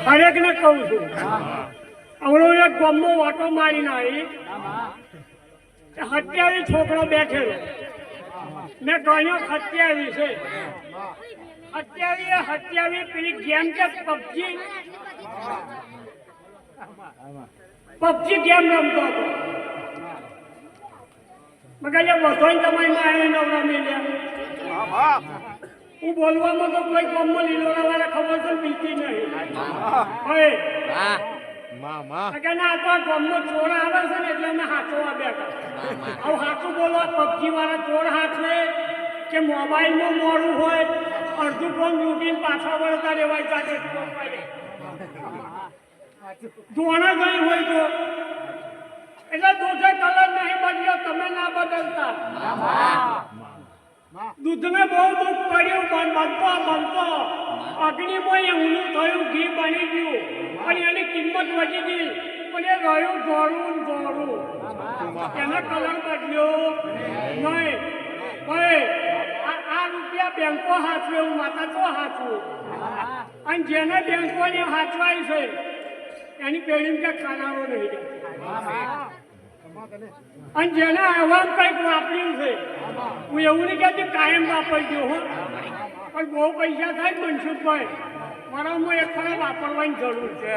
હરેક ને કહું છું હમણો એક ગામમાં વાટો મારીને આવી 27 છોકરો બેઠેલો મેં ગણ્યો 27 છે 27 પેલી ગેમ કે પબજી ગેમ રમતો હતો મગર એ વસોઈ તમારી માં નવરા મેલ્યા હું બોલવામાં તો કોઈ ગામમાં લીલોડા વાળા ખબર તો પીતી નહીં હવે ના તો ગામમાં ચોર આવે છે ને એટલે અમે હાથોવા બેઠા હવે હાથું બોલો પબજી વાળા ચોર હાથે કે મોબાઈલમાં મોડું હોય અડધું ફોન લૂંટીને પાછા વળતા રહેવાય જાતે ધોણા ગઈ હોય તો એટલે દૂધે કલર નહીં બદલ્યો તમે ના બદલતા દૂધને બહુ દુઃખ પડ્યું બનતો અગ્નિમાં ઊંધું થયું ઘી બની ગયું પણ એની કિંમત વધી ગઈ પણ એ રહ્યું દોડવું એનો કલર બદલ્યો નહીં ભાઈ આ રૂપિયા બેંકો હાથવે હું માતા તો હાથવું અને જેને બેંકોને હાથવાય છે એની પેઢી કે ખાનારો નહીં અને જેને આવા કંઈક વાપર્યું છે હું એવું નહીં કહેતી કાયમ વાપરજો હો પણ બહુ પૈસા થાય મનસુખભાઈ મારામાં એક ખરા વાપરવાની જરૂર છે